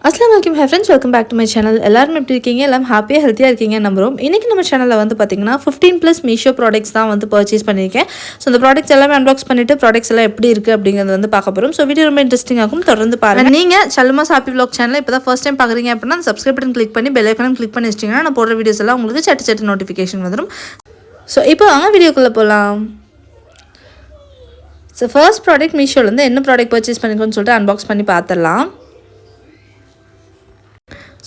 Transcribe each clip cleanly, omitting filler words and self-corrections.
அஸ்ஸலாமு அலைக்கும் hi friends, welcome back to my channel. எல்லாரும் எப்படி இருக்கீங்க? எல்லாம் ஹாப்பியாக ஹெல்த்தியாக இருக்கீங்க நம்புறோம். இன்றைக்கி நம்ம சேனலில் வந்து பார்த்திங்கன்னா 15+ மீஷோ ப்ராடக்ட்ஸ் தான் வந்து பர்ச்சேஸ் பண்ணியிருக்கேன். ஸோ அந்த ப்ராடக்ட்ஸ் எல்லாமே அன்பாக்ஸ் பண்ணிவிட்டு ப்ராடக்ட்ஸ் எல்லாம் எப்படி இருக்குது அப்படிங்கிறது வந்து பார்க்க போகிறோம். ஸோ வீடியோ ரொம்ப இன்ட்ரெஸ்டிங்காக இருக்கும், தொடர்ந்து பாருங்கள். நீங்கள் சல்மாஸ் ஹாப்பி vlog சேனல் இப்போ தான் ஃபர்ஸ்ட் டைம் பார்க்குறீங்க அப்படின்னா அந்த சப்ஸ்கிரைப் பட்டன் கிளிக் பண்ணி பெல் ஐக்கானும் கிளிக் பண்ணி வச்சிட்டிங்கன்னா நான் போடுற வீடியோஸ் எல்லாம் உங்களுக்கு சட்டு நோட்டிஃபிகேஷன் வந்துடும். ஸோ இப்போ வாங்க வீடியோக்குள்ளே போகலாம். ஸோ ஃபர்ஸ்ட் ப்ராடக்ட் மீஷோலேருந்து என்ன ப்ராடக்ட் பர்ச்சேஸ் பண்ணிக்கோன்னு சொல்லிட்டு அன்பாக்ஸ் பண்ணி பார்த்துடலாம்.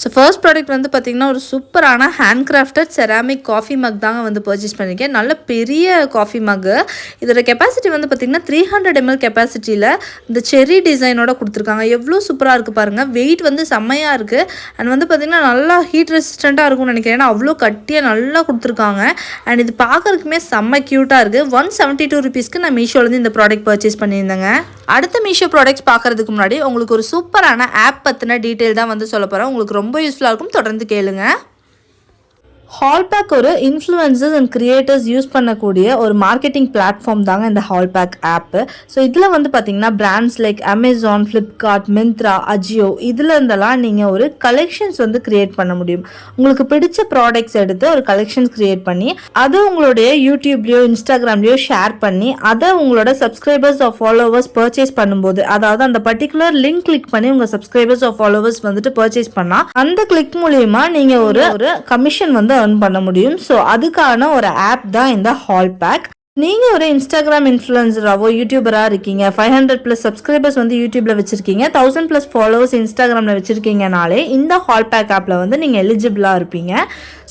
ஸோ ஃபர்ஸ்ட் ப்ராடக்ட் வந்து பார்த்திங்கன்னா ஒரு சூப்பரான hand crafted ceramic coffee mug தாங்க வந்து பர்ச்சேஸ் பண்ணியிருக்கேன். நல்ல பெரிய காஃபி மக்கு. இதோட கெப்பாசிட்டி வந்து பார்த்திங்கன்னா 300 ml கெப்பாசிட்டியில் இந்த செரி டிசைனோட கொடுத்துருக்காங்க. எவ்வளோ சூப்பராக இருக்குது பாருங்கள். வெயிட் வந்து செம்மையாக இருக்குது. அண்ட் வந்து பார்த்திங்கன்னா நல்லா ஹீட் ரெசிஸ்டண்ட்டாக இருக்கும்னு நினைக்கிறேன். ஏன்னா அவ்வளோ கட்டியாக நல்லா கொடுத்துருக்காங்க. அண்ட் இது பார்க்குறதுக்குமே செம்ம க்யூட்டாக இருக்குது. 172 rupeesக்கு நான் மீஷோலேருந்து இந்த ப்ராடக்ட் பர்ச்சேஸ் பண்ணியிருந்தேங்க. அடுத்த மீஷோ ப்ராடக்ட்ஸ் பார்க்குறதுக்கு முன்னாடி உங்களுக்கு ஒரு சூப்பரான ஆப் பற்றின டீட்டெயில் தான் வந்து சொல்ல போகிறேன். உங்களுக்கு ரொம்ப யூஸ்ஃபுல்லாக இருக்கும், தொடர்ந்து கேளுங்க. ஹால்பேக் ஒரு இன்ஃப்ளூயன்சர்ஸ் அண்ட் கிரியேட்டர்ஸ் யூஸ் பண்ணக்கூடிய ஒரு மார்க்கெட்டிங் பிளாட்ஃபார்ம் தாங்க இந்த ஹால்பேக் ஆப்பு. ஸோ இதில் வந்து பார்த்தீங்கன்னா brands like Amazon, Flipkart, Myntra, Ajio இதில் இருந்தெல்லாம் நீங்கள் ஒரு கலெக்ஷன்ஸ் வந்து கிரியேட் பண்ண முடியும். உங்களுக்கு பிடிச்ச ப்ராடக்ட்ஸ் எடுத்து ஒரு கலெக்ஷன்ஸ் கிரியேட் பண்ணி அதை உங்களுடைய யூடியூப்லேயோ இன்ஸ்டாகிராம்லேயோ ஷேர் பண்ணி அதை உங்களோட சப்ஸ்கிரைபர்ஸ் ஆஃப் ஃபாலோவர்ஸ் பர்ச்சேஸ் பண்ணும்போது, அதாவது அந்த பர்டிகுலர் லிங்க் கிளிக் பண்ணி உங்கள் சப்ஸ்கிரைபர்ஸ் ஆஃப் ஃபாலோவர்ஸ் வந்துட்டு பர்ச்சேஸ் பண்ணால் அந்த கிளிக் மூலியமா நீங்கள் ஒரு கமிஷன் வந்து பண்ண முடியும். ஸோ அதுக்கான ஒரு ஆப் தான் இந்த ஹால்பேக். நீங்கள் ஒரு இன்ஸ்டாகிராம் இன்ஃப்ளூயன்சராகவோ யூடியூபராக இருக்கீங்க, 500+ சப்ஸ்கிரைபர்ஸ் வந்து யூடியூப்பில் வச்சுருக்கீங்க, 1000+ ஃபாலோவர்ஸ் இன்ஸ்டாகிராமில் வச்சுருக்கீங்கனாலே இந்த ஹால்பேக் ஆப்பில் வந்து நீங்கள் எலிஜிபிளாக இருப்பீங்க.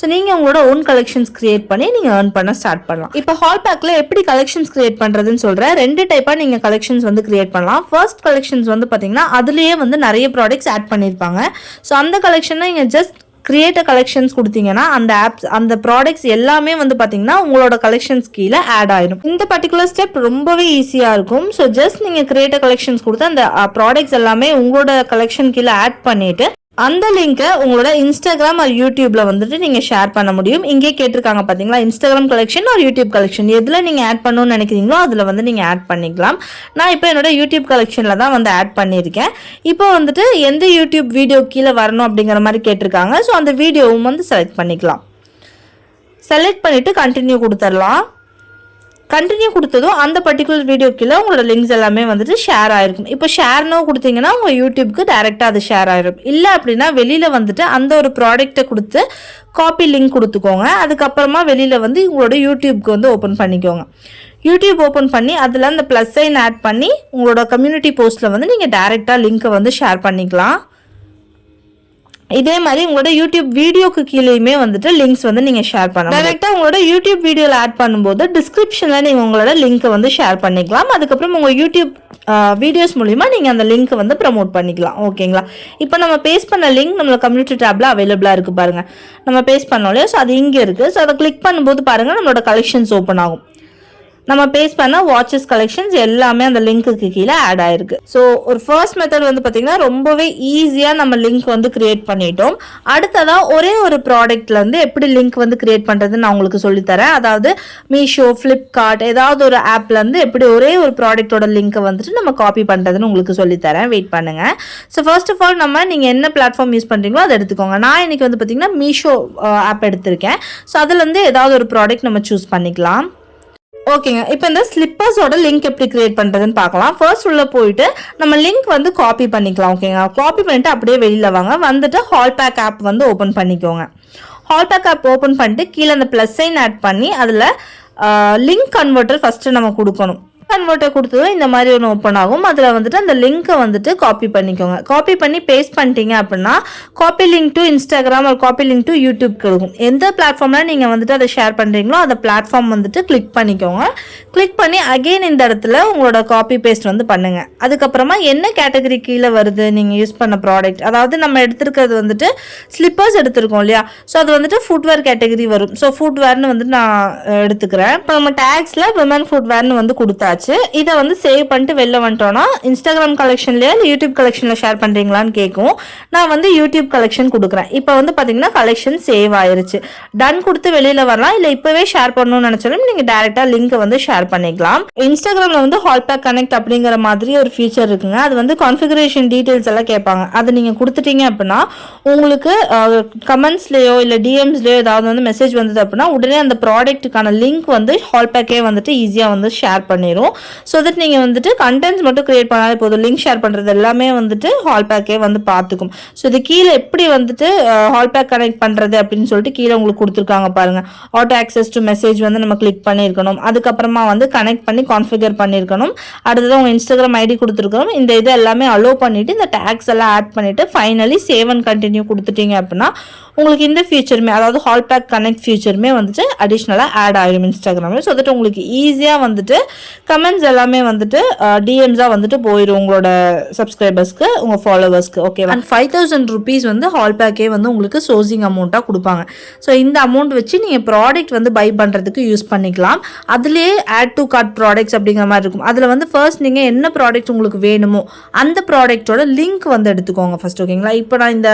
ஸோ நீங்கள் உங்களோட ஓன் கலெக்ஷன்ஸ் கிரியேட் பண்ணி நீங்கள் ஏர்ன் பண்ண ஸ்டார்ட் பண்ணலாம். இப்போ ஹால்பேக்கில் எப்படி கலெக்ஷன்ஸ் கிரியேட் பண்ணுறதுன்னு சொல்கிறேன். 2 டைப்பாக நீங்கள் கலெக்ஷன்ஸ் வந்து கிரியேட் பண்ணலாம். ஃபர்ஸ்ட் கலெக்ஷன்ஸ் வந்து பார்த்தீங்கன்னா அதுலேயே வந்து நிறைய ப்ராடக்ட்ஸ் ஆட் பண்ணியிருப்பாங்க. ஸோ அந்த கலெக்ஷனை நீங்கள் ஜஸ்ட் கிரியேட் கலெக்ஷன்ஸ் கொடுத்தீங்கன்னா அந்த ஆப்ஸ் அந்த ப்ராடக்ட்ஸ் எல்லாமே வந்து பார்த்தீங்கன்னா உங்களோட கலெக்ஷன்ஸ் கீழே ஆட் ஆயிடும். இந்த பர்டிகுலர் ஸ்டெப் ரொம்பவே ஈஸியாக இருக்கும். ஸோ ஜஸ்ட் நீங்கள் கிரியேட் கலெக்ஷன்ஸ் கொடுத்து அந்த ப்ராடக்ட்ஸ் எல்லாமே உங்களோட கலெக்ஷன் கீழே ஆட் பண்ணிட்டு அந்த லிங்கை உங்களோட இன்ஸ்டாகிராம் ஆர் யூடியூப்ல வந்துட்டு நீங்கள் ஷேர் பண்ண முடியும். இங்கே கேட்டிருக்காங்க பார்த்தீங்களா, Instagram collection or YouTube collection எதில் நீங்கள் ஆட் பண்ணணும்னு நினைக்கிறீங்களோ அதில் வந்து நீங்கள் ஆட் பண்ணிக்கலாம். நான் இப்போ என்னோட யூடியூப் கலெக்ஷனில் தான் வந்து ஆட் பண்ணியிருக்கேன். இப்போ வந்துட்டு எந்த யூடியூப் வீடியோ கீழே வரணும் அப்படிங்கிற மாதிரி கேட்டிருக்காங்க. ஸோ அந்த வீடியோவும் வந்து செலக்ட் பண்ணிக்கலாம். செலக்ட் பண்ணிவிட்டு கண்டினியூ கொடுத்துடலாம். கண்டினியூ கொடுத்ததும் அந்த பர்டிகுலர் வீடியோ கீழே உங்களோட லிங்க்ஸ் எல்லாமே வந்துட்டு ஷேர் ஆயிருக்கும். இப்போ ஷேர்னோ கொடுத்தீங்கன்னா உங்கள் யூடியூப்க்கு டைரெக்டாக அது ஷேர் ஆயிரும். இல்லை அப்படின்னா வெளியில் வந்துட்டு அந்த ஒரு ப்ராடக்ட்டை கொடுத்து காப்பி லிங்க் கொடுத்துக்கோங்க. அதுக்கப்புறமா வெளியில் வந்து உங்களோட யூடியூப்க்கு வந்து ஓப்பன் பண்ணிக்கோங்க. யூடியூப் ஓப்பன் பண்ணி அதில் அந்த ப்ளஸ் சைன் ஆட் பண்ணி உங்களோட கம்யூனிட்டி போஸ்ட்டில் வந்து நீங்கள் டைரெக்டாக லிங்க்கை வந்து ஷேர் பண்ணிக்கலாம். இதே மாதிரி உங்களோட யூடியூப் வீடியோக்கு கீழேயுமே வந்துட்டு லிங்க்ஸ் வந்து நீங்கள் ஷேர் பண்ணலாம். டைரெக்டாக உங்களோட யூடியூப் வீடியோவில் ஆட் பண்ணும்போது டிஸ்கிரிப்ஷனில் நீங்கள் உங்களோட லிங்க்கை வந்து ஷேர் பண்ணிக்கலாம். அதுக்கப்புறம் உங்கள் யூடியூப் வீடியோஸ் மூலிமா நீங்கள் அந்த லிங்க்கை வந்து ப்ரமோட் பண்ணிக்கலாம். ஓகேங்களா? இப்போ நம்ம பேஸ்ட் பண்ண லிங்க் நம்மளோட கம்யூனிட்டி டேப்பில் அவைலபிளாக இருக்குது பாருங்கள். நம்ம பேஸ்ட் பண்ணோம் இல்லையா, ஸோ அது இங்கே இருக்குது. ஸோ அதை கிளிக் பண்ணும்போது பாருங்கள் நம்மளோட கலெக்ஷன்ஸ் ஓப்பன் ஆகும். நம்ம பேஸ்ட் பண்ண வாட்சஸ் கலெக்ஷன்ஸ் எல்லாமே அந்த லிங்க்குக்கு கீழே ஆட் ஆயிருக்கு. ஸோ ஒரு ஃபர்ஸ்ட் மெத்தட் வந்து பார்த்தீங்கன்னா ரொம்பவே ஈஸியாக நம்ம லிங்க் வந்து கிரியேட் பண்ணிட்டோம். அடுத்ததாக ஒரே ஒரு ப்ராடக்ட்லேருந்து எப்படி லிங்க் வந்து கிரியேட் பண்ணுறதுன்னு நான் உங்களுக்கு சொல்லித்தரேன். அதாவது மீஷோ, ஃப்ளிப்கார்ட் ஏதாவது ஒரு ஆப்லேருந்து எப்படி ஒரே ஒரு ப்ராடக்டோட லிங்க்கை வந்துட்டு நம்ம காப்பி பண்ணுறதுன்னு உங்களுக்கு சொல்லித்தரேன். வெயிட் பண்ணுங்கள். ஸோ ஃபர்ஸ்ட் ஆஃப் ஆல் நீங்கள் என்ன பிளாட்ஃபார்ம் யூஸ் பண்ணுறீங்களோ அதை எடுத்துக்கோங்க. நான் இன்னைக்கு வந்து பார்த்தீங்கன்னா மீஷோ ஆப் எடுத்திருக்கேன். ஸோ அதுலேருந்து ஏதாவது ஒரு ப்ராடக்ட் நம்ம சூஸ் பண்ணிக்கலாம். ஓகேங்க. இப்போ இந்த ஸ்லிப்பர்ஸோட லிங்க் எப்படி கிரியேட் பண்ணுறதுன்னு பார்க்கலாம். ஃபர்ஸ்ட் உள்ள போயிட்டு நம்ம லிங்க் வந்து காப்பி பண்ணிக்கலாம். ஓகேங்க. காப்பி பண்ணிட்டு அப்படியே வெளியில் வாங்க. வந்துட்டு ஹால்பேக் ஆப் வந்து ஓப்பன் பண்ணிக்கோங்க. ஹால்பேக் ஆப் ஓப்பன் பண்ணிட்டு கீழே அந்த ப்ளஸ் சைன் ஆட் பண்ணி அதில் லிங்க் கன்வெர்ட்டர் ஃபஸ்ட்டு நம்ம கொடுக்கணும். கன்வெர்ட்டர் கொடுத்ததும் இந்த மாதிரி ஒன்று ஓப்பன் ஆகும். அதில் வந்துட்டு அந்த லிங்க்கை வந்துட்டு காப்பி பண்ணிக்கோங்க. காப்பி பண்ணி பேஸ்ட் பண்ணிட்டீங்க அப்படின்னா காப்பி லிங்க் டு இன்ஸ்டாகிராம் ஒரு காப்பி லிங்க் டு யூடியூப் கொடுக்கும். எந்த பிளாட்ஃபார்மில் நீங்கள் வந்துட்டு அதை ஷேர் பண்ணுறீங்களோ அந்த பிளாட்ஃபார்ம் வந்துட்டு கிளிக் பண்ணிக்கோங்க. கிளிக் பண்ணி அகெயின் இந்த இடத்துல உங்களோட காப்பி பேஸ்ட் வந்து பண்ணுங்கள். அதுக்கப்புறமா என்ன கேட்டகரி கீழே வருது நீங்கள் யூஸ் பண்ண ப்ராடக்ட், அதாவது நம்ம எடுத்துருக்கிறது வந்துட்டு ஸ்லிப்பர்ஸ் எடுத்துருக்கோம் இல்லையா, ஸோ அது வந்துட்டு ஃபுட்வேர் கேட்டகரி வரும். ஸோ ஃபுட்வேர்னு வந்துட்டு நான் எடுத்துக்கிறேன். இப்போ நம்ம டேக்ஸில் விமன் ஃபுட்வேர்னு வந்து கொடுத்தாச்சு. கொடுத்தாச்சு. இதை வந்து சேவ் பண்ணிட்டு வெளில வந்துட்டோன்னா இன்ஸ்டாகிராம் கலெக்ஷன்லேயே இல்லை யூடியூப் கலெக்ஷனில் ஷேர் பண்ணுறீங்களான்னு கேட்கும். நான் வந்து யூடியூப் கலெக்ஷன் கொடுக்குறேன். இப்போ வந்து பார்த்தீங்கன்னா கலெக்ஷன் சேவ் ஆயிருச்சு. டன் கொடுத்து வெளியில் வரலாம். இல்லை இப்போவே ஷேர் பண்ணணும்னு நினச்சாலும் நீங்கள் டேரெக்டாக லிங்க் வந்து ஷேர் பண்ணிக்கலாம். இன்ஸ்டாகிராமில் வந்து ஹால்பேக் கனெக்ட் அப்படிங்கிற மாதிரி ஒரு ஃபீச்சர் இருக்குங்க. அது வந்து கான்ஃபிகரேஷன் டீட்டெயில்ஸ் எல்லாம் கேட்பாங்க. அதை நீங்கள் கொடுத்துட்டீங்க அப்படின்னா உங்களுக்கு கமெண்ட்ஸ்லேயோ இல்லை டிஎம்ஸ்லேயோ ஏதாவது வந்து மெசேஜ் வந்தது அப்படின்னா உடனே அந்த ப்ராடக்ட்டுக்கான லிங்க் வந்து ஹால்பேக்கே வந்துட்டு ஈஸியாக வந்து ஷேர் பண்ணிடும். ஸோ தட் நீங்கள் வந்துட்டு கண்டென்ட்ஸ் மட்டும் கிரியேட் பண்ணாலே போதும். லிங்க் ஷேர் பண்ணுறது எல்லாமே வந்துட்டு ஹால்பேக்கே வந்து பார்த்துக்கும். ஸோ இது கீழே எப்படி வந்துட்டு ஹால்பேக் கனெக்ட் பண்ணுறது அப்படின்னு சொல்லிட்டு கீழே உங்களுக்கு கொடுத்துருக்காங்க பாருங்கள். ஆட்டோ ஆக்சஸ் டு மெசேஜ் வந்து நம்ம கிளிக் பண்ணியிருக்கணும். அதுக்கப்புறமா வந்து கனெக்ட் பண்ணி கான்ஃபிகர் பண்ணியிருக்கணும். அடுத்தது உங்கள் இன்ஸ்டாகிராம் ஐடி கொடுத்துருக்கணும். இந்த இது எல்லாமே அலோவ் பண்ணிவிட்டு இந்த டேக்ஸ் எல்லாம் ஆட் பண்ணிவிட்டு ஃபைனலி சேவ் அண்ட் கண்டினியூ கொடுத்துட்டீங்க அப்படின்னா உங்களுக்கு இந்த ஃபியூச்சருமே அதாவது ஹால்பேக் கனெக்ட் ஃபியூச்சருமே வந்துட்டு அடிஷ்னலாக ஆட் ஆகிடும் இன்ஸ்டாகிராமில். ஸோ தட் உங்களுக்கு ஈஸியாக வந்துட்டு கமெண்ட்ஸ் எல்லாமே வந்துட்டு டிஎம்ஸாக வந்துட்டு போயிடும் உங்களோட சப்ஸ்கிரைபர்ஸ்க்கு, உங்கள் ஃபாலோவர்ஸ்க்கு. ஓகே, அண்ட் 5000 rupees வந்து ஹால்பேக்கே வந்து உங்களுக்கு சோர்சிங் அமௌண்ட்டாக கொடுப்பாங்க. ஸோ இந்த அமௌண்ட் வச்சு நீங்கள் ப்ராடக்ட் வந்து பை பண்ணுறதுக்கு யூஸ் பண்ணிக்கலாம். அதுலேயே ஆட் டு கார்ட் ப்ராடக்ட்ஸ் அப்படிங்கிற மாதிரி இருக்கும். அதில் வந்து ஃபர்ஸ்ட் நீங்கள் என்ன ப்ராடக்ட் உங்களுக்கு வேணுமோ அந்த ப்ராடக்ட்டோட லிங்க் வந்து எடுத்துக்கோங்க ஃபர்ஸ்ட். ஓகேங்களா, இப்போ நான் இந்த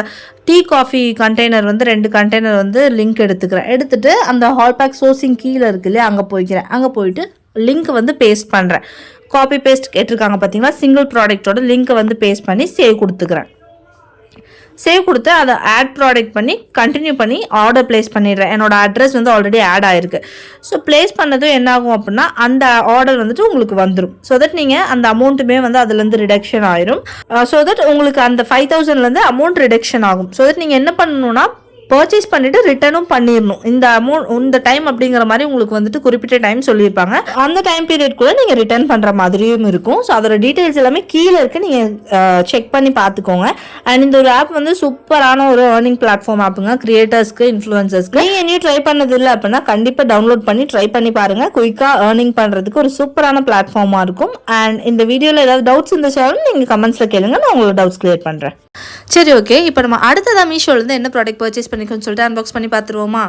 டீ காஃபி கண்டெய்னர் வந்து 2 கண்டெய்னர் வந்து லிங்க் எடுத்துக்கிறேன். எடுத்துட்டு அந்த ஹால்பேக் சோர்சிங் கீழே இருக்கு இல்லையா, அங்கே போய்க்கிறேன். அங்கே போயிட்டு லிங்க் வந்து பேஸ்ட் பண்ணுறேன். காப்பி பேஸ்ட் கேட்டிருக்காங்க பார்த்தீங்களா, சிங்கிள் ப்ராடக்ட்டோட லிங்க்கை வந்து பேஸ்ட் பண்ணி சேவ் கொடுத்துக்கிறேன். சேவ் கொடுத்து அதை ஆட் ப்ராடக்ட் பண்ணி கண்டினியூ பண்ணி ஆர்டர் பிளேஸ் பண்ணிடுறேன். என்னோட அட்ரஸ் வந்து ஆல்ரெடி ஆட் ஆயிருக்கு. ஸோ பிளேஸ் பண்ணதும் என்ன ஆகும் அப்படின்னா அந்த ஆர்டர் வந்துட்டு உங்களுக்கு வந்துடும். ஸோ தட் நீங்கள் அந்த அமௌண்ட்டுமே வந்து அதுலேருந்து ரிடக்ஷன் ஆயிரும். ஸோ தட் உங்களுக்கு அந்த 5000லேருந்து அமௌண்ட் ரிடக்ஷன் ஆகும். ஸோ தட் நீங்கள் என்ன பண்ணணும்னா பர்ச்சேஸ் பண்ணிவிட்டு ரிட்டர்னும் பண்ணிடணும். இந்த அமௌண்ட் இந்த டைம் அப்படிங்கிற மாதிரி உங்களுக்கு வந்துட்டு குறிப்பிட்ட டைம் சொல்லியிருப்பாங்க. அந்த டைம் பீரியட்குள்ளே நீங்கள் ரிட்டர்ன் பண்ணுற மாதிரியும் இருக்கும். ஸோ அதோட டீட்டெயில்ஸ் எல்லாமே கீழே இருக்குது, நீங்கள் செக் பண்ணி பார்த்துக்கோங்க. அண்ட் இந்த ஒரு ஆப் வந்து சூப்பரான ஒரு ஏர்னிங் பிளாட்ஃபார்ம் ஆப்புங்க, கிரியேட்டர்ஸ்க்கு, இன்ஃப்ளூயன்சர்ஸ்க்கு. நீங்கள் இன்னும் ட்ரை பண்ணது இல்லை அப்படின்னா கண்டிப்பாக டவுன்லோட் பண்ணி ட்ரை பண்ணி பாருங்கள். குயிக்காக ஏர்னிங் பண்ணுறதுக்கு ஒரு சூப்பரான பிளாட்ஃபார்மாக இருக்கும். அண்ட் இந்த வீடியோவில் ஏதாவது டவுட்ஸ் இருந்துச்சாலும் நீங்கள் கமெண்ட்ஸில் கேளுங்க, நான் உங்களோட டவுட்ஸ் கிளியர் பண்ணுறேன். சரி, ஓகே. இப்போ நம்ம அடுத்ததாக மீஷோலேருந்து என்ன ப்ராடக்ட் பர்ச்சேஸ் பண்ணிக்கணும்னு சொல்லிட்டு அன்பாக்ஸ் பண்ணி பார்த்துருவோமா?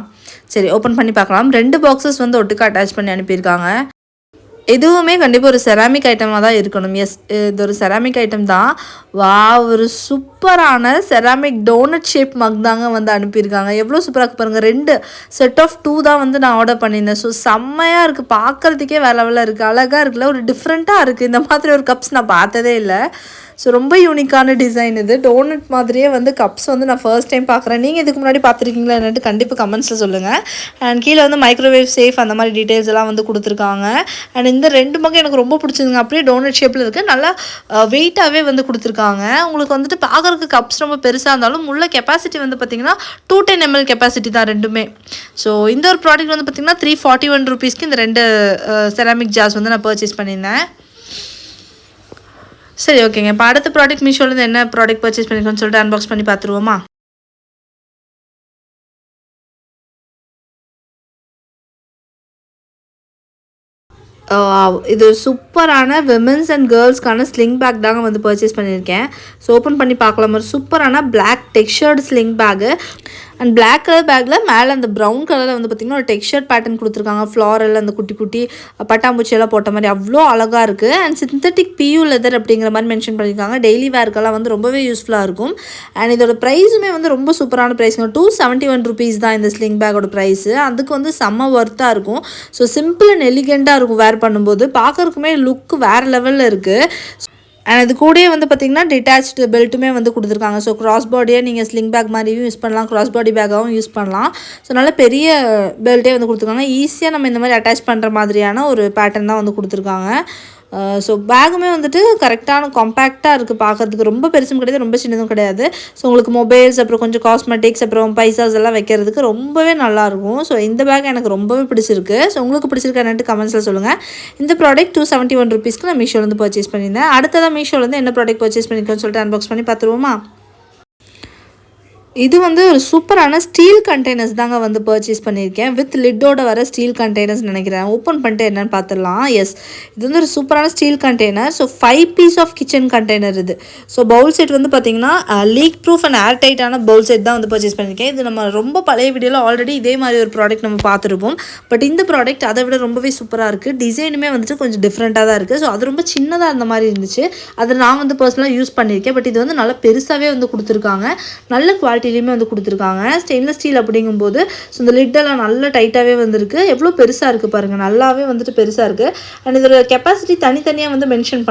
சரி, ஓப்பன் பண்ணி பார்க்கலாம். 2 பாக்ஸஸ் வந்து ஒட்டுக்கா அட்டாச் பண்ணி அனுப்பியிருக்காங்க. எதுவுமே கண்டிப்பாக ஒரு செராமிக் ஐட்டமாக தான் இருக்கணும். எஸ், இது ஒரு செராமிக் ஐட்டம் தான். வா, ஒரு சூப்பரான செராமிக் டோனட் ஷேப் மக் தாங்க வந்து அனுப்பியிருக்காங்க. எவ்வளோ சூப்பராக பாருங்கள். 2 செட் ஆஃப் 2 தான் வந்து நான் ஆர்டர் பண்ணியிருந்தேன். ஸோ செம்மையாக இருக்குது, பார்க்குறதுக்கே வேற லெவலில் இருக்குது, அழகாக இருக்குல்ல, ஒரு டிஃப்ரெண்ட்டாக இருக்குது. இந்த மாதிரி ஒரு கப்ஸ் நான் பார்த்ததே இல்லை. ஸோ ரொம்ப யூனிக்கான டிசைன் இது. டோனட் மாதிரியே வந்து கப்ஸ் வந்து நான் ஃபர்ஸ்ட் டைம் பார்க்குறேன். நீங்கள் இதுக்கு முன்னாடி பார்த்துருக்கீங்களா என்னட்டு கண்டிப்பாக கமெண்ட்ஸில் சொல்லுங்கள். அண்ட் கீழே வந்து மைக்ரோவேவ் சேஃப் அந்த மாதிரி டீட்டெயில்ஸ் எல்லாம் வந்து கொடுத்துருக்காங்க. அண்ட் இந்த 2 மகம் எனக்கு ரொம்ப பிடிச்சிருங்க. அப்படியே டோனட் ஷேப்பில் இருக்குது, நல்லா வெயிட்டாகவே வந்து கொடுத்துருக்காங்க. உங்களுக்கு வந்துட்டு பார்க்குறதுக்கு கப்ஸ் ரொம்ப பெருசாக இருந்தாலும் உள்ள கெப்பாசிட்டி வந்து பார்த்திங்கன்னா 210 ml கெப்பாசிட்டி தான் ரெண்டுமே. ஸோ இந்த ஒரு ப்ராடக்ட் வந்து பார்த்திங்கன்னா 341 rupeesக்கு இந்த 2 செராமிக் ஜார்ஸ் வந்து நான் பர்ச்சேஸ் பண்ணியிருந்தேன். சரி, ஓகேங்க. இப்போ அடுத்த ப்ராடக்ட் மீஷோலேருந்து என்ன ப்ராடக்ட் பர்ச்சேஸ் பண்ணிக்கோன்னு சொல்லிட்டு அன்பாக்ஸ் பண்ணி பார்த்துருவோமா? இது சூப்பரான விமென்ஸ் அண்ட் கேர்ள்ஸ்க்கான ஸ்லிங் பேக் தாங்க வந்து பர்ச்சேஸ் பண்ணியிருக்கேன். ஸோ ஓப்பன் பண்ணி பார்க்கலாம். ஒரு சூப்பரான black textured sling bag. And black colour பேக்கில் மேலே அந்த ப்ரௌன் கலரில் வந்து பார்த்திங்கன்னா ஒரு டெக்ஸ்சர் பேட்டர்ன் கொடுத்துருக்காங்க. ஃப்ளாரல் அந்த குட்டி குட்டி பட்டாம்பூச்சியெல்லாம் போட்ட மாதிரி அவ்வளோ அழகாக இருக்குது. அண்ட் சிந்தட்டிக் பியூ லெதர் அப்படிங்கிற மாதிரி மென்ஷன் பண்ணியிருக்காங்க. டெய்லி வேர்க்கெல்லாம் வந்து ரொம்பவே யூஸ்ஃபுல்லாக இருக்கும். அண்ட் இதோட ப்ரைஸுமே வந்து ரொம்ப சூப்பரான ப்ரைஸுங்க. 271 rupees தான் இந்த ஸ்லிங் பேக்கோட ப்ரைஸு. அதுக்கு வந்து செம்ம ஒர்த்தாக இருக்கும். ஸோ சிம்பிள் அண்ட் எலிகெண்ட்டாக இருக்கும் வேர் பண்ணும்போது. பார்க்குறதுக்குமே லுக் வேறு லெவலில் இருக்குது. அண்ட் அது கூடயே வந்து பார்த்திங்கன்னா டிட்டாச்டு பெல்ட்டுமே வந்து கொடுத்துருக்காங்க. ஸோ கிராஸ் பாடியாக நீங்கள் ஸ்லிங் பேக் மாதிரியும் யூஸ் பண்ணலாம், கிராஸ் பாடி பேக்காகவும் யூஸ் பண்ணலாம். ஸோ நல்ல பெரிய பெல்ட்டே வந்து கொடுத்துருக்காங்க. ஈஸியாக நம்ம இந்த மாதிரி அட்டாச் பண்ணுற மாதிரியான ஒரு பேட்டர்ன் தான் வந்து கொடுத்துருக்காங்க. ஸோ பேகுமே வந்துட்டு கரெக்டான காம்பேக்டாக இருக்குது. பார்க்குறதுக்கு ரொம்ப பெருசும் கிடையாது, ரொம்ப சின்னதும் கிடையாது. ஸோ உங்களுக்கு மொபைல்ஸ், அப்புறம் கொஞ்சம் காஸ்மெட்டிக்ஸ், அப்புறம் பைசாஸ் எல்லாம் வைக்கிறதுக்கு ரொம்பவே நல்லாயிருக்கும். ஸோ இந்த பேக் எனக்கு ரொம்பவே பிடிச்சிருக்கு. ஸோ உங்களுக்கு பிடிச்சிருக்கானு கமெண்ட்ஸில் சொல்லுங்கள். இந்த ப்ராடக்ட் 271 rupeesக்கு நான் மீஷோலேருந்து பர்ச்சேஸ் பண்ணியிருந்தேன். அடுத்ததான் மீஷோலேருந்து என்ன ப்ராடக்ட் பர்ச்சேஸ் பண்ணிக்கோன்னு சொல்லிட்டு அன்பாக்ஸ் பண்ணி பார்த்துருவோமா? இது வந்து ஒரு சூப்பரான ஸ்டீல் கண்டெய்னர்ஸ் தாங்க வந்து பர்ச்சேஸ் பண்ணியிருக்கேன். வித் லிட்டோட வர ஸ்டீல் கண்டெய்னர்ஸ் நினைக்கிறேன். ஓப்பன் பண்ணிட்டு என்னென்னு பார்த்துடலாம். எஸ், இது வந்து ஒரு சூப்பரான steel container. So 5 piece of kitchen container இது. ஸோ பவுல் செட் வந்து பார்த்திங்கன்னா லீக் ப்ரூஃப் அண்ட் ஏர் டைட்டான பவுல் செட் தான் வந்து பர்ச்சேஸ் பண்ணியிருக்கேன். இது நம்ம ரொம்ப பழைய வீடியோவில் ஆல்ரெடி இதே மாதிரி ஒரு ப்ராடக்ட் நம்ம பார்த்துருப்போம். பட் இந்த ப்ராடக்ட் அதை விட ரொம்பவே சூப்பராக இருக்குது. டிசைனுமே வந்துட்டு கொஞ்சம் டிஃப்ரெண்ட்டாக தான் இருக்குது. ஸோ அது ரொம்ப சின்னதாக இருந்த மாதிரி இருந்துச்சு. அதை நான் வந்து பர்சனலாக யூஸ் பண்ணியிருக்கேன். பட் இது வந்து நல்லா பெருசாகவே வந்து கொடுத்துருக்காங்க. நல்ல குவாலிட்டிலையுமே வந்து கொடுத்துருக்காங்க. ஸ்டெயின்லெஸ் ஸ்டீல் அப்படிங்கும்போது ஸோ இந்த லிட்டெல்லாம் நல்லா டைட்டாகவே வந்துருக்கு. எவ்வளோ பெருசாக இருக்குது பாருங்கள், நல்லாவே வந்துட்டு பெருசாக இருக்குது. அண்ட் இதோட கெப்பாசிட்டி தனித்தனியாக வந்து மென்ஷன்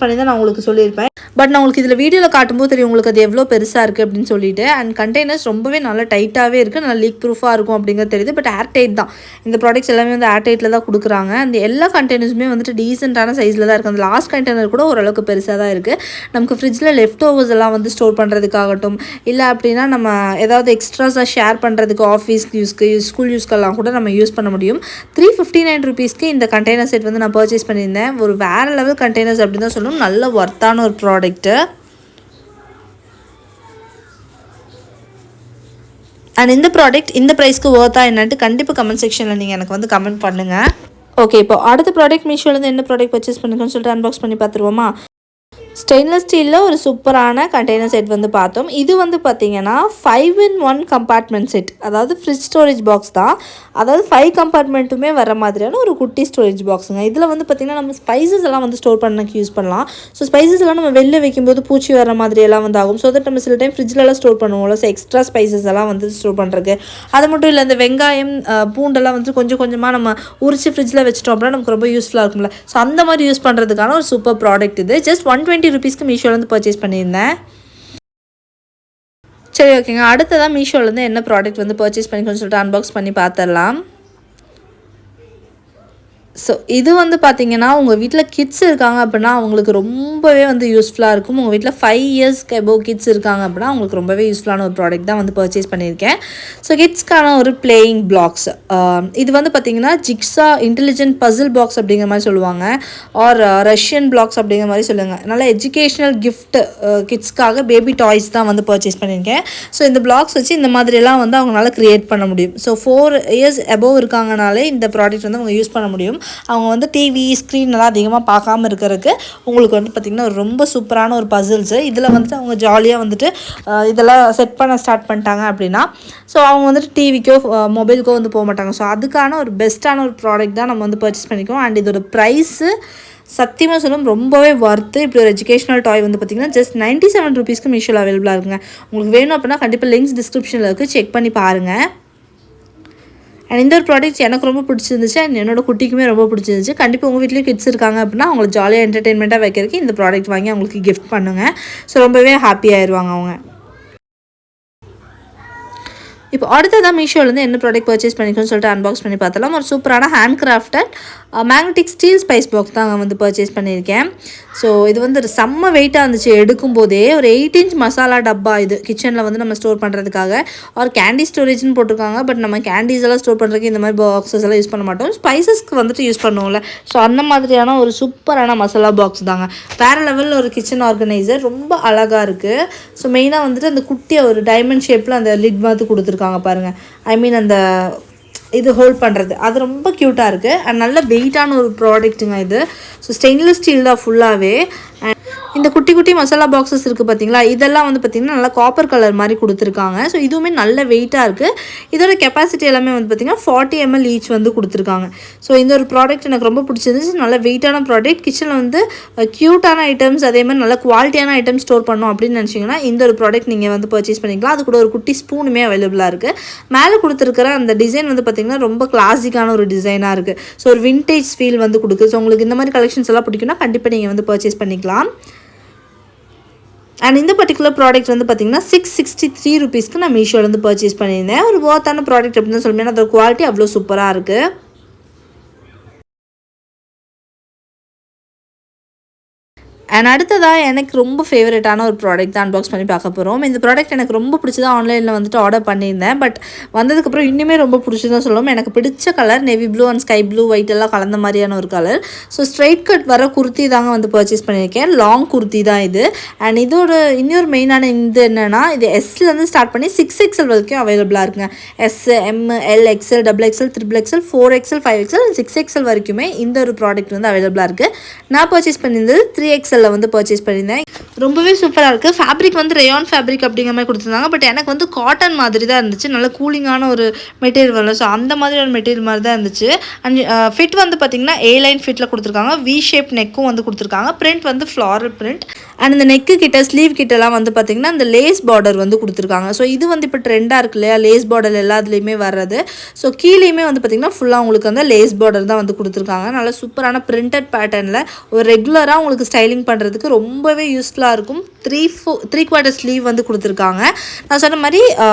பண்ணி தான் நான் உங்களுக்கு சொல்லியிருப்பேன். பட் நான் உங்களுக்கு இதில் வீடியோவில் காட்டும்போது தெரியும் உங்களுக்கு அது எவ்வளோ பெருசாக இருக்குது அப்படின்னு சொல்லிட்டு. அண்ட் கண்டெய்னர்ஸ் ரொம்பவே நல்லா டைட்டாகவே இருக்குது, நல்லா லீக் ப்ரூஃபாக இருக்கும் அப்படிங்கிறது தெரியுது. பட் ஏர் டைட் தான். இந்த ப்ராடக்ட்ஸ் எல்லாமே வந்து ஏர் டைட்டில் தான் கொடுக்குறாங்க. அந்த எல்லா கண்டெய்னர்ஸுமே வந்துட்டு டீசெண்டான சைஸில் தான் இருக்குது. அந்த லாஸ்ட் கண்டெய்னர் கூட ஓரளவுக்கு பெருசாக தான் இருக்குது. நமக்கு ஃப்ரிட்ஜில் லெஃப்ட் ஓவர்ஸ் எல்லாம் வந்து ஸ்டோர் பண்ணுறதுக்காகட்டும், இல்லை அப்படின்னா நம்ம ஏதாவது எக்ஸ்ட்ராஸாக ஷேர் பண்ணுறதுக்கு ஆஃபீஸ் யூஸ்க்கு, ஸ்கூல் யூஸ்க்கெல்லாம் கூட நம்ம யூஸ் பண்ண முடியும். 359 ருபீஸ்க்கு இந்த கண்டெய்னர் செட் வந்து நான் பர்ச்சேஸ் பண்ணியிருந்தேன். ஒரு வேறு லெவல் கண்டெய்னர்ஸ் அப்படின்னு தான் சொல்லணும். நல்ல ஒர்த்தான ஒரு ப்ராடக்ட்டு. அண்ட் இந்த ப்ராடக்ட் இந்த ப்ரைஸ்க்கு ஒர்த்தா என்னன்ட்டு கண்டிப்பாக கமெண்ட் செக்ஷனில் நீங்கள் எனக்கு வந்து கமெண்ட் பண்ணுங்கள். ஓகே, இப்போ அடுத்த ப்ராடக்ட் மீஷோலேருந்து என்ன ப்ராடக்ட் பர்ச்சேஸ் பண்ணுங்கன்னு சொல்லிட்டு அன்பாக்ஸ் பண்ணி பார்த்துருவோமா. ஸ்டெயின்லெஸ் ஸ்டீலில் ஒரு சூப்பரான கண்டெய்னர் செட் வந்து பார்த்தோம். இது வந்து பார்த்திங்கன்னா 5-in-1 கம்பார்ட்மெண்ட் செட். அதாவது ஃப்ரிட்ஜ் ஸ்டோரேஜ் பாக்ஸ் தான். அதாவது 5 கம்பார்ட்மெண்ட்டுமே வர மாதிரியான ஒரு குட்டி ஸ்டோரேஜ் பாக்ஸுங்க. இதில் வந்து பார்த்திங்கன்னா நம்ம ஸ்பைசஸ் எல்லாம் வந்து ஸ்டோர் பண்ணக்கு யூஸ் பண்ணலாம். ஸோ ஸ்பைசஸ் எல்லாம் நம்ம வெளில வைக்கும்போது பூச்சி வர மாதிரி எல்லாம் வந்து ஆகும். ஸோ தட் நம்ம சில டைம் ஃப்ரிட்ஜிலலாம் ஸ்டோர் பண்ணுவோம்ல. ஸோ எக்ஸ்ட்ரா ஸ்பைசஸ் எல்லாம் வந்து ஸ்டோர் பண்ணுறதுக்கு. அது மட்டும் இல்லை, இந்த வெங்காயம் பூண்டெல்லாம் வந்து கொஞ்சம் கொஞ்சமாக நம்ம உரிச்சு ஃப்ரிட்ஜில் வச்சிட்டோம் அப்படின்னா நமக்கு ரொம்ப யூஸ்ஃபுல்லாக இருக்கும்ல. ஸோ அந்த மாதிரி யூஸ் பண்ணுறதுக்கான ஒரு சூப்பர் ப்ராடக்ட் இது. ஜஸ்ட் 120 ருபீஸ்க்கு மீஷோலேருந்து பர்ச்சேஸ் பண்ணியிருந்தேன். சரி, ஓகேங்க. அடுத்ததான் மீஷோலேருந்து என்ன ப்ராடக்ட் வந்து பர்ச்சேஸ் பண்ணிக்கணும்னு சொல்லிட்டு அன்பாக்ஸ் பண்ணி பார்த்துடலாம். ஸோ இது வந்து பார்த்திங்கன்னா உங்கள் வீட்டில் கிட்ஸ் இருக்காங்க அப்படின்னா அவங்களுக்கு ரொம்பவே வந்து யூஸ்ஃபுல்லாக இருக்கும். உங்கள் வீட்டில் 5 இயர்ஸ்க்கு அபோவ் கிட்ஸ் இருக்காங்க அப்படின்னா அவங்களுக்கு ரொம்பவே யூஸ்ஃபுல்லான ஒரு ப்ராடக்ட் தான் வந்து பர்ச்சேஸ் பண்ணியிருக்கேன். ஸோ கிட்ஸ்க்கான ஒரு பிளேயிங் பிளாக்ஸ். இது வந்து பார்த்திங்கன்னா ஜிக்ஸா இன்டெலிஜென்ட் பசில் பாக்ஸ் அப்படிங்கிற மாதிரி சொல்லுவாங்க. ஆர் ரஷ்யன் பிளாக்ஸ் அப்படிங்கிற மாதிரி சொல்லுவாங்க. நல்ல எஜுகேஷ்னல் கிஃப்ட் கிட்ஸ்க்காக பேபி டாய்ஸ் தான் வந்து பர்ச்சேஸ் பண்ணியிருக்கேன். ஸோ இந்த பிளாக்ஸ் வச்சு இந்த மாதிரியெல்லாம் வந்து அவங்களால க்ரியேட் பண்ண முடியும். ஸோ 4 இயர்ஸ் அபோவ் இருக்காங்கனாலே இந்த ப்ராடக்ட் வந்து அவங்க யூஸ் பண்ண முடியும். அவங்க வந்து டிவி ஸ்க்ரீன் எல்லாம் அதிகமாக பார்க்காம இருக்கிறதுக்கு உங்களுக்கு வந்து பார்த்திங்கன்னா ரொம்ப சூப்பரான ஒரு பசில்ஸு. இதில் வந்துட்டு அவங்க ஜாலியாக வந்துட்டு இதெல்லாம் செட் பண்ண ஸ்டார்ட் பண்ணிட்டாங்க அப்படின்னா ஸோ அவங்க வந்துட்டு டிவிக்கோ மொபைலுக்கோ வந்து போக மாட்டாங்க. ஸோ அதுக்கான ஒரு பெஸ்ட்டான ஒரு ப்ராடக்ட் தான் நம்ம வந்து பர்ச்சேஸ் பண்ணிக்கோம். அண்ட் இதோட ப்ரைஸு சத்தியமாக சொல்லும் ரொம்பவே ஒர்த்து. இப்படி ஒரு எஜுகேஷனல் டாய் வந்து பார்த்திங்கன்னா ஜஸ்ட் 97 ருபீஸ்க்கு மீஷோவில் அவைலபிளாக இருக்குங்க. உங்களுக்கு வேணும் அப்படின்னா கண்டிப்பாக லிங்க்ஸ் டிஸ்கிரிப்ஷனில் இருக்குது, செக் பண்ணி பாருங்கள். அண்ட் இந்த ஒரு ப்ராடக்ட் எனக்கு ரொம்ப பிடிச்சிருந்துச்சு. அண்ட் என்னோட குட்டிக்குமே ரொம்ப பிடிச்சிருந்துச்சு. கண்டிப்பாக உங்கள் வீட்லேயும் கிட்ஸ் இருக்காங்க அப்படின்னா அவங்களை ஜாலியாக என்டர்டெயின்மெண்ட்டாக வைக்கிறதுக்கு இந்த ப்ராடக்ட் வாங்கி அவங்களுக்கு கிஃப்ட் பண்ணுங்கள். ஸோ ரொம்பவே ஹாப்பியாகிடுவாங்க அவங்க. இப்போ அடுத்ததான் மீஷோலேருந்து என்ன ப்ராடக்ட் பர்ச்சேஸ் பண்ணிக்கணும்னு சொல்லிட்டு அன்பாக்ஸ் பண்ணி பார்த்தலாம். ஒரு சூப்பரான hand crafted magnetic steel spice box தான் வந்து பர்ச்சேஸ் பண்ணியிருக்கேன். ஸோ இது வந்து ஒரு செம்ம வெயிட்டாக இருந்துச்சு. எடுக்கும்போதே ஒரு 8 inch மசாலா டப்பா. இது கிச்சனில் வந்து நம்ம ஸ்டோர் பண்ணுறதுக்காக. ஒரு கேண்டி ஸ்டோரேஜ்னு போட்டிருக்காங்க. பட் நம்ம கேண்டீஸ் எல்லாம் ஸ்டோர் பண்ணுறதுக்கு இந்த மாதிரி பாக்ஸஸ் எல்லாம் யூஸ் பண்ண மாட்டோம். ஸ்பைசஸ்க்கு வந்துட்டு யூஸ் பண்ணுவோம்ல. ஸோ அந்த மாதிரியான ஒரு சூப்பரான மசாலா பாக்ஸ் தாங்க. வேறு லெவலில் ஒரு கிச்சன் ஆர்கனைசர், ரொம்ப அழகாக இருக்குது. ஸோ மெயினாக வந்துட்டு அந்த குட்டியாக ஒரு டைமண்ட் ஷேப்பில் அந்த லிட் மாதிரி கொடுத்துருக்காங்க பாருங்கள். ஐ மீன் அந்த இது ஹோல்ட் பண்ணுறது அது ரொம்ப க்யூட்டாக இருக்குது. அண்ட் நல்ல வெயிட்டான ஒரு ப்ராடக்ட்டுங்க இது. ஸோ ஸ்டெயின்லெஸ் ஸ்டீல் தான் ஃபுல்லாகவே. இந்த குட்டி குட்டி மசாலா பாக்ஸஸ் இருக்குது பார்த்தீங்களா, இதெல்லாம் வந்து பார்த்திங்கன்னா நல்லா காப்பர் கலர் மாதிரி கொடுத்துருக்காங்க. ஸோ இதுவுமே நல்ல வெயிட்டாக இருக்குது. இதோட கெப்பாசிட்டி எல்லாமே வந்து பார்த்திங்கன்னா 40 ml ஈச் வந்து கொடுத்துருக்காங்க. ஸோ இந்த ஒரு ப்ராடக்ட் எனக்கு ரொம்ப பிடிச்சிருந்துச்சு. நல்ல வெயிட்டான ப்ராடக்ட். கிச்சனில் வந்து க்யூட்டான ஐட்டம்ஸ் அதே மாதிரி நல்ல குவாலிட்டியான ஐட்டம்ஸ் ஸ்டோர் பண்ணோம் அப்படின்னு நினச்சிங்கன்னா இந்த ஒரு ப்ராடக்ட் நீங்கள் வந்து பர்ச்சேஸ் பண்ணிக்கலாம். அது கூட ஒரு குட்டி ஸ்பூனுமே அவைலபிளாக இருக்குது. மேலே கொடுத்துருக்கிற அந்த டிசைன் வந்து பார்த்திங்கன்னா ரொம்ப கிளாசிக்கான ஒரு டிசைனாக இருக்குது. ஸோ ஒரு விண்டேஜ் ஃபீல் வந்து கொடுக்குது. ஸோ உங்களுக்கு இந்த மாதிரி கலெக்ஷன்ஸ் எல்லாம் பிடிக்குன்னா கண்டிப்பாக நீங்கள் வந்து பர்ச்சேஸ் பண்ணிக்கலாம். அண்ட் இந்த பர்டிகுலர் ப்ராடக்ட் வந்து பார்த்திங்கன்னா 663 ருபீஸ்க்கு நான் மீஷோலேருந்து பர்ச்சேஸ் பண்ணியிருந்தேன். ஒரு ஒர்த்தான ப்ராடக்ட் அப்படின்னு தான் சொல்லுவேன். அதோட குவாலிட்டி அவ்வளோ சூப்பராக இருக்குது. அண்ட் அடுத்ததாக எனக்கு ரொம்ப ஃபேவரட்டான ஒரு ப்ராடக்ட் தான் அன்பாக்ஸ் பண்ணி பார்க்க போகிறோம். இந்த ப்ராடக்ட் எனக்கு ரொம்ப பிடிச்சது, ஆன்லைனில் வந்துட்டு ஆர்டர் பண்ணியிருந்தேன். பட் வந்ததுக்கப்புறம் இன்னுமே ரொம்ப பிடிச்சதான் சொல்லுவோம். எனக்கு பிடிச்ச colour navy blue and sky blue white எல்லாம் கலந்த மாதிரியான ஒரு கலர். ஸோ ஸ்ட்ரைட் கட் வர குர்த்தி தாங்க வந்து பர்ச்சேஸ் பண்ணியிருக்கேன். லாங் குர்த்தி தான் இது. அண்ட் இதோட இன்னொரு மெயினான இது என்னென்னா, இது எஸ்லேருந்து ஸ்டார்ட் பண்ணி 6XL வரைக்கும் அவைலபிளாக இருக்குங்க. S, M, L, XL, XXL, XXL, 4XL, 5XL and 6XL வரைக்குமே இந்த ஒரு ப்ராடக்ட் வந்து அவைலபிளாக இருக்குது. நான் பர்ச்சேஸ் பண்ணியிருந்தது 3XL வந்து பர்ச்சேஸ் பண்ணியிருந்தேன். ரொம்பவே சூப்பராக இருக்குது. ஃபேப்ரிக் வந்து ரேயான் ஃபேப்ரிக் அப்படிங்கிற மாதிரி கொடுத்துருந்தாங்க. பட் எனக்கு வந்து காட்டன் மாதிரி தான் இருந்துச்சு. நல்ல கூலிங்கான ஒரு மெட்டீரியல் வரல. ஸோ அந்த மாதிரி ஒரு மெட்டீரியல் மாதிரி தான் இருந்துச்சு. அண்ட் ஃபிட் வந்து பார்த்திங்கன்னா A-லைன் ஃபிட்டில் கொடுத்துருக்காங்க. V ஷேப் நெக்கும் வந்து கொடுத்துருக்காங்க. பிரிண்ட் வந்து ஃப்ளாரல் பிரிண்ட். அண்ட் இந்த நெக்கு கிட்ட ஸ்லீவ் கிட்டலாம் வந்து பார்த்திங்கன்னா இந்த லேஸ் பார்டர் வந்து கொடுத்துருக்காங்க. ஸோ இது வந்து இப்போ ட்ரெண்டாக இருக்கு இல்லையா, லேஸ் பார்டர் எல்லாத்துலேயுமே வர்றது. ஸோ கீழேயுமே வந்து பார்த்திங்கன்னா ஃபுல்லாக உங்களுக்கு வந்து லேஸ் பார்டர் தான் வந்து கொடுத்துருக்காங்க. நல்ல சூப்பரான பிரிண்டட் பேட்டர்னில் ஒரு ரெகுலராக உங்களுக்கு ஸ்டைலிங் பண்ணுறதுக்கு ரொம்பவே யூஸ்ஃபுல்லாக இருக்கும். 3/4 ஸ்லீவ் வந்து கொடுத்துருக்காங்க. நான் சொன்ன மாதிரி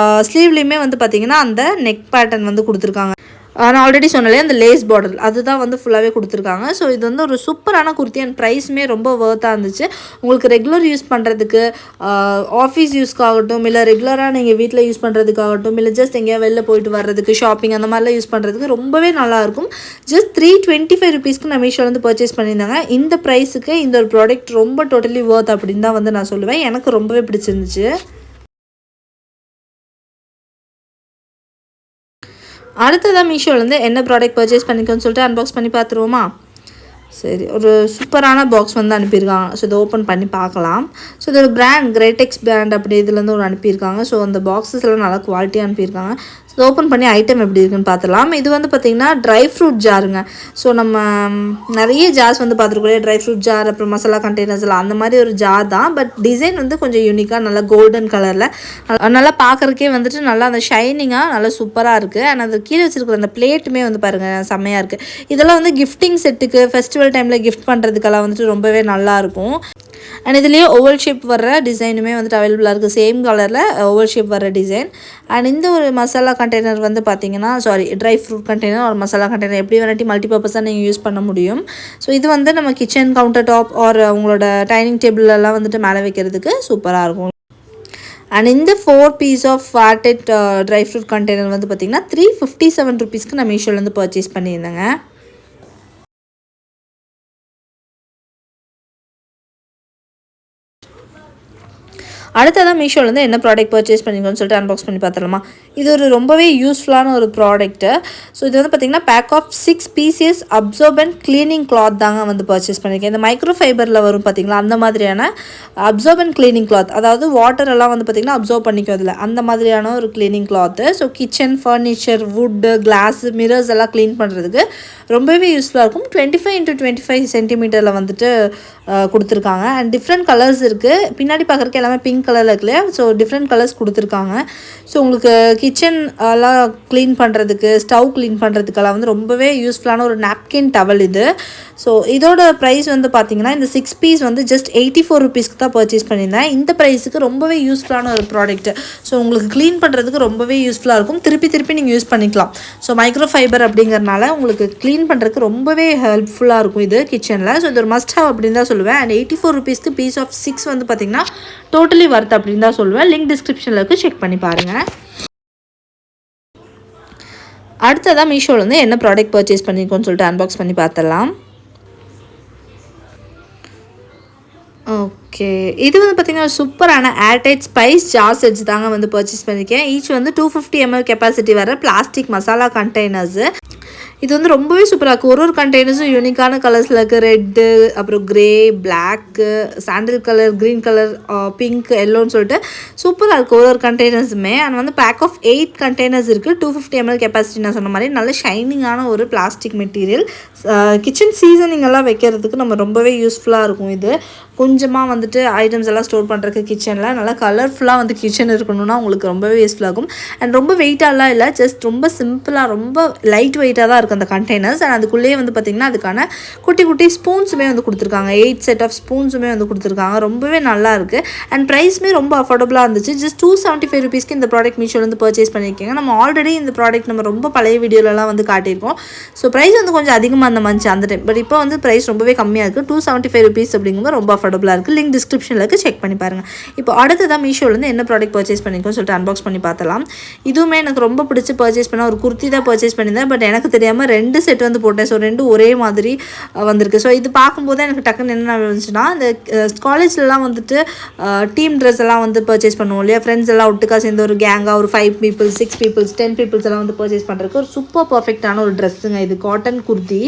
ஸ்லீவ்லேயுமே வந்து பார்த்திங்கன்னா அந்த நெக் பேட்டர்ன் வந்து கொடுத்துருக்காங்க. நான் ஆல்ரெடி சொன்னாலே அந்த லேஸ் பார்டர் அதுதான் வந்து ஃபுல்லாகவே கொடுத்துருக்காங்க. ஸோ இது வந்து ஒரு சூப்பரான குர்த்தி அண்ட் ப்ரைஸுமே ரொம்ப வர்த்தாக இருந்துச்சு. உங்களுக்கு ரெகுலர் யூஸ் பண்ணுறதுக்கு, ஆஃபீஸ் யூஸ்க்காகட்டும், இல்லை ரெகுலராக நீங்கள் வீட்டில் யூஸ் பண்ணுறதுக்காகட்டும், இல்லை ஜஸ்ட் எங்கேயா வெளில போயிட்டு வர்றதுக்கு, ஷாப்பிங் அந்த மாதிரிலாம் யூஸ் பண்ணுறதுக்கு ரொம்பவே நல்லாயிருக்கும். ஜஸ்ட் 325 ருபீஸ்க்கு நான் மீஷோவில் வந்து பர்ச்சேஸ் பண்ணியிருந்தாங்க. இந்த ப்ரைஸுக்கு இந்த ஒரு ப்ராடக்ட் ரொம்ப டோட்டலி வர்த் அப்படின்னு தான் வந்து நான் சொல்லுவேன். எனக்கு ரொம்பவே பிடிச்சிருந்துச்சு. அடுத்ததாக மீஷோலேருந்து என்ன ப்ராடக்ட் பர்ச்சேஸ் பண்ணிக்கோன்னு சொல்லிட்டு அன்பாக்ஸ் பண்ணி பார்த்துருவோமா? சரி, ஒரு சூப்பரான பாக்ஸ் வந்து அனுப்பியிருக்காங்க. ஸோ இதை ஓப்பன் பண்ணி பார்க்கலாம். ஸோ இது ஒரு பிராண்ட் கிரேடெக்ஸ் பிராண்ட் அப்படி இதுலேருந்து ஒரு அனுப்பியிருக்காங்க. ஸோ அந்த பாக்ஸஸ் எல்லாம் நல்லா குவாலிட்டியாக அனுப்பியிருக்காங்க. ஸோ ஓப்பன் பண்ணி ஐட்டம் எப்படி இருக்குன்னு பார்த்துலாம். இது வந்து பார்த்திங்கன்னா ட்ரை ஃப்ரூட் ஜாருங்க. ஸோ நம்ம நிறைய ஜார்ஸ் வந்து பார்த்துருக்கோம், ட்ரை ஃப்ரூட் ஜார், அப்புறம் மசாலா கண்டெய்னர்ஸ் எல்லாம் அந்த மாதிரி ஒரு ஜார் தான். பட் டிசைன் வந்து கொஞ்சம் யூனிக்காக நல்லா கோல்டன் கலரில் நல்லா பார்க்குறக்கே வந்துட்டு நல்லா அந்த ஷைனிங்காக நல்லா சூப்பராக இருக்குது. அண்ட் அது கீழே வச்சுருக்கிற அந்த பிளேட்டுமே வந்து பாருங்கள் செம்மையாக இருக்குது. இதெல்லாம் வந்து கிஃப்டிங் செட்டுக்கு, ஃபெஸ்டிவல் டைமில் கிஃப்ட் பண்ணுறதுக்கெல்லாம் வந்துட்டு ரொம்பவே நல்லாயிருக்கும். அண்ட் இதுலேயே ஓவல் ஷேப் வர்ற டிசைனுமே வந்துட்டு அவைலபிளாக இருக்குது. சேம் கலரில் ஓவல் ஷேப் வர்ற டிசைன். அண்ட் இந்த ஒரு மசாலா கண்டெய்னர் வந்து பார்த்திங்கன்னா ட்ரை ஃப்ரூட் கண்டெய்னர் ஒரு மசாலா கண்டெய்னர் எப்படி வெரைட்டி மல்டிபர்பஸாக நீங்கள் யூஸ் பண்ண முடியும். ஸோ இது வந்து நம்ம கிச்சன் கவுண்டர் டாப் ஆர் உங்களோட டைனிங் டேபிளெல்லாம் வந்துட்டு மேலே வைக்கிறதுக்கு சூப்பராக இருக்கும். அண்ட் இந்த 4 பீஸ் ஆஃப் ஃபார்டெட் ட்ரை ஃப்ரூட் கண்டெய்னர் வந்து பார்த்திங்கன்னா 357 ருபீஸ்க்கு நான் மீஷோலேருந்து பர்ச்சேஸ் பண்ணியிருந்தேங்க. அடுத்ததாக மீஷோலேருந்து என்ன ப்ராடக்ட் பர்ச்சேஸ் பண்ணிக்கோன்னு சொல்லிட்டு அன்பாக்ஸ் பண்ணி பார்த்துடலாமா? இது ஒரு ரொம்பவே யூஸ்ஃபுல்லான ஒரு ப்ராடக்ட்டு. ஸோ இது வந்து பார்த்திங்கன்னா pack of 6 pieces absorbent cleaning cloth தாங்க வந்து பர்ச்சேஸ் பண்ணியிருக்கேன். இந்த மைக்ரோ ஃபைபரில் வரும் பார்த்திங்களா, அந்த மாதிரியான அப்சர்பன்ட் க்ளீனிங் கிளாத், அதாவது வாட்டர் எல்லாம் வந்து பார்த்திங்கன்னா அப்சர்வ் பண்ணிக்கிறதுல அந்த மாதிரியான ஒரு cleaning cloth. So kitchen, furniture, wood, glass, mirrors எல்லாம் க்ளீன் பண்ணுறதுக்கு ரொம்பவே யூஸ்ஃபுல்லாக இருக்கும். 25x25 சென்டிமீட்டரில் வந்துட்டு கொடுத்துருக்காங்க. அண்ட் டிஃப்ரெண்ட் கலர்ஸ் இருக்குது. பின்னாடி பார்க்குறக்கு எல்லாமே பிங்க் கலரில் இருக்கு இல்லையா? ஸோ டிஃப்ரெண்ட் கலர்ஸ் கொடுத்துருக்காங்க. ஸோ உங்களுக்கு கிச்சன் எல்லாம் க்ளீன் பண்ணுறதுக்கு, ஸ்டவ் க்ளீன் பண்ணுறதுக்கெல்லாம் வந்து ரொம்பவே யூஸ்ஃபுல்லான ஒரு நாப்கின் டவல் இது. ஸோ இதோட ப்ரைஸ் வந்து பார்த்திங்கன்னா இந்த 6 பீஸ் வந்து ஜஸ்ட் 84 ருபீஸ்க்கு தான் பர்ச்சேஸ் பண்ணியிருந்தேன். இந்த ப்ரைஸுக்கு ரொம்பவே யூஸ்ஃபுல்லான ஒரு ப்ராடக்ட். ஸோ உங்களுக்கு க்ளீன் பண்ணுறதுக்கு ரொம்பவே யூஸ்ஃபுல்லாக இருக்கும். திருப்பி நீங்கள் யூஸ் பண்ணிக்கலாம். ஸோ மைக்ரோ ஃபைபர் அப்படிங்கிறனால உங்களுக்கு க்ளீன் பண்ணுறதுக்கு ரொம்பவே ஹெல்ப்ஃபுல்லாக இருக்கும் இது கிச்சனில். ஸோ இது ஒரு மஸ்ட் ஹவ் அப்படின்னு தான் சொல்லுவேன். அண்ட் 84 ருபீஸ்க்கு பீஸ் ஆஃப் 6 வந்து பார்த்திங்கன்னா டோட்டலி வர்த் அப்படின்னு தான் சொல்லுவேன். லிங்க் டிஸ்கிரிப்ஷனில் இருக்குது, செக் பண்ணி பாருங்கள். அடுத்ததாக மீஷோவில் வந்து என்ன ப்ராடக்ட் பர்ச்சேஸ் பண்ணியிருக்கோன்னு சொல்லிட்டு அன்பாக்ஸ் பண்ணி பார்த்துடலாம். ஓகே, இது வந்து பார்த்திங்கன்னா சூப்பரான ஏர்டைட் ஸ்பைஸ் ஜார் செட்ஸ் தாங்க வந்து பர்ச்சேஸ் பண்ணியிருக்கேன். ஈச் வந்து 250 ml கெப்பாசிட்டி வர பிளாஸ்டிக் மசாலா கண்டெய்னர்ஸு. இது வந்து ரொம்பவே சூப்பராக இருக்குது. ஒரு கண்டெய்னர்ஸும் யூனிக்கான கலர்ஸில் இருக்குது. ரெட்டு, அப்புறம் grey, black, sandal colour, green colour, pink, எல்லோன்னு சொல்லிட்டு சூப்பராக இருக்குது ஒரு கண்டெய்னர்ஸுமே. அண்ட் வந்து பேக் ஆஃப் 8 கண்டெய்னர்ஸ் இருக்குது. 250 ml கெப்பாசிட்டி நான் சொன்ன மாதிரி நல்ல ஷைனிங்கான ஒரு பிளாஸ்டிக் மெட்டீரியல். கிச்சன் சீசனிங் எல்லாம் வைக்கிறதுக்கு நம்ம ரொம்பவே யூஸ்ஃபுல்லாக இருக்கும். இது கொஞ்சமாக வந்துட்டு ஐட்டம்ஸ் எல்லாம் ஸ்டோர் பண்ணுறதுக்கு கிச்சனில் நல்லா கலர்ஃபுல்லாக வந்து கிச்சன் இருக்கணும்னா உங்களுக்கு ரொம்பவே யூஸ்ஃபுல்லாக இருக்கும். அண்ட் ரொம்ப வெயிட்டாலாம் இல்லை, ஜஸ்ட் ரொம்ப சிம்பிளாக ரொம்ப லைட் வெயிட்டாக தான் இருக்கும். இருக்குது அந்த கண்டெய்னர்ஸ். அண்ட் அதுக்குள்ளேயே வந்து பார்த்திங்கன்னா அதுக்கான குட்டி குட்டி ஸ்பூன்ஸுமே வந்து கொடுத்துருக்காங்க. 8 செட் ஆஃப் ஸ்பூன்ஸுமே வந்து கொடுத்துருக்காங்க. ரொம்பவே நல்லா இருக்குது. அண்ட் ப்ரைஸுமே ரொம்ப அஃபோர்டபுளாக இருந்துச்சு. ஜஸ்ட் 275 ருபீஸ்க்கு இந்த ப்ராடக்ட் மீஷோலேருந்து பர்ச்சேஸ் பண்ணியிருக்கீங்க. நம்ம ஆல்ரெடி இந்த ப்ராடக்ட் நம்ம ரொம்ப பழைய வீடியோலலாம் வந்து காட்டியிருக்கோம். ஸோ ப்ரைஸ் வந்து கொஞ்சம் அதிகமாக இருந்த மாதிரி அந்த டைம். பட் இப்போ வந்து ப்ரைஸ் ரொம்பவே கம்மியாக இருக்குது. 275 ருபீஸ் அப்படிங்கும்போது ரொம்ப அஃபோர்டபுளாக இருக்குது. லிங்க் டிஸ்கிரிப்ஷனில் இருக்குது, செக் பண்ணி பாருங்கள். இப்போ அடுத்ததான் மீஷோலேருந்து என்ன ப்ராடக்ட் பர்ச்சேஸ் பண்ணியிருக்கோம் சொல்லிட்டு அன்பாக்ஸ் பண்ணி பார்த்தலாம். இதுவுமே எனக்கு ரொம்ப பிடிச்சி பர்ச்சேஸ் பண்ண ஒரு குர்த்தி தான் பர்ச்சேஸ் பண்ணியிருந்தேன். பட் எனக்கு தெரியாமல் 2 செட் வந்து போட்டேன். ஸோ 2 ஒரே மாதிரி வந்திருக்கு. ஸோ இது பார்க்கும்போது எனக்கு டக்குன்னு என்ன இருந்துச்சுன்னா, இந்த காலேஜ்லலாம் வந்துட்டு டீம் ட்ரெஸ் எல்லாம் வந்து பர்ச்சேஸ் பண்ணுவோம் இல்லையா, ஃப்ரெண்ட்ஸ் எல்லாம் ஒட்டுக்கா சேர்ந்து ஒரு கேங்காக ஒரு 5 பீப்புள்ஸ் 6 பீப்புள்ஸ் 10 பீப்புள்ஸ் எல்லாம் வந்து பர்ச்சேஸ் பண்ணுறதுக்கு ஒரு சூப்பர் பர்ஃபெக்டான ஒரு ட்ரெஸ்ஸுங்க. இது காட்டன் குர்த்தி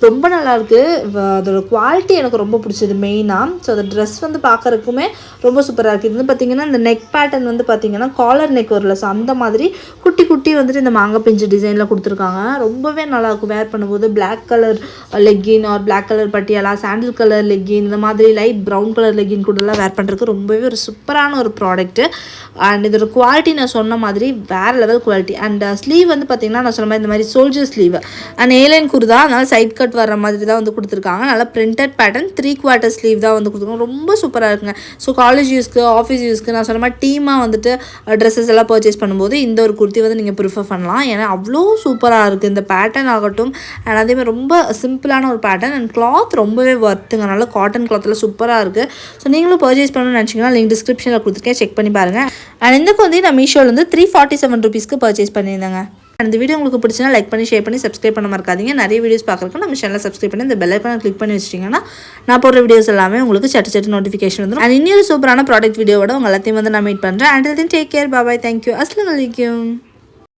ரொம்ப நல்லாயிருக்கு. அதோட குவாலிட்டி எனக்கு ரொம்ப பிடிச்சது மெயினாக. ஸோ அந்த ட்ரெஸ் வந்து பார்க்குறதுக்குமே ரொம்ப சூப்பராக இருக்குது. இது வந்து பார்த்திங்கன்னா இந்த நெக் பேட்டர்ன் வந்து பார்த்திங்கன்னா காலர் நெக் வரல. ஸோ அந்த மாதிரி குட்டி குட்டி வந்துட்டு இந்த மாங்காய் பிஞ்சு டிசைனில் கொடுத்துருக்காங்க. ரொம்பவே நல்லாயிருக்கும் வேர் பண்ணும்போது. Black colour legging or black colour Patiala, sandal colour legging, இந்த மாதிரி லைட் ப்ரௌன் கலர் லெக்கின் கூடலாம் வேர் பண்ணுறதுக்கு ரொம்பவே ஒரு சூப்பரான ஒரு ப்ராடக்ட்டு. அண்ட் இதோட குவாலிட்டி நான் சொன்ன மாதிரி வேறு லெவல் குவாலிட்டி. அண்ட் ஸ்லீவ் வந்து பார்த்திங்கன்னா நான் சொன்ன மாதிரி இந்த மாதிரி soldier sleeve and A line kurta, அதனால் சைட் கட் வர மாதிரி தான் வந்து கொடுத்துருக்காங்க. நல்லா பிரிண்டட் பேட்டர்ன் 3/4 ஸ்லீவ் தான் வந்து கொடுத்துருக்காங்க. ரொம்ப சூப்பராக இருக்குங்க. ஸோ காலேஜ் யூஸ்க்கு, ஆஃபீஸ் யூஸ்க்கு நான் சொன்ன மாதிரி டீமாக வந்துட்டு ட்ரெஸ்ஸஸ் எல்லாம் பர்ச்சேஸ் பண்ணும்போது இந்த ஒரு குர்த்தி வந்து நீங்கள் ப்ரிஃபர் பண்ணலாம். ஏன்னா அவ்வளோ சூப்பராக இருக்குது இந்த பேட்டர்ன் ஆகட்டும். அண்ட் அதேமாதிரி ரொம்ப சிம்பிளான ஒரு பேட்டர்ன். அண்ட் கிளாத் ரொம்பவே ஒர்த்துங்க. நல்லா காட்டன் கிளாத்தில் சூப்பராக இருக்குது. ஸோ நீங்களும் பர்ச்சேஸ் பண்ணணும்னு நினச்சிங்கன்னா லிங்க் டிஸ்கிரிப்ஷனில் கொடுத்துருக்கேன், செக் பண்ணி பாருங்கள். அண்ட் இந்த வந்து நான் மீஷோலேருந்து 347 ருபீஸ்க்கு பர்ச்சேஸ் பண்ணியிருந்தேங்க. அந்த வீடியோ உங்களுக்கு பிடிச்சினா லைக் பண்ணி, ஷேர் பண்ணி, சப்ஸ்கிரைப் பண்ண மறக்காதீங்க. நிறைய வீடியோஸ் பார்க்குறதுக்கு நம்ம சேனலை சப்ஸ்கிரைப் பண்ணி இந்த பெல் ஐக்கானை கிளிக் பண்ணி வச்சிட்டிங்கன்னா நான் போடுற வீடியோஸ் எல்லாமே உங்களுக்கு சட்டு நோட்டிஃபிகேஷன் வந்துடும். அண்ட் இன்னொரு சூப்பரான ப்ராடக்ட் வீடியோவோட உங்கள் எல்லாத்தையும் வந்து நான் மீட் பண்ணுறேன். And then take care, bye, thank you, அஸ்ஸலாமு அலைக்கும்.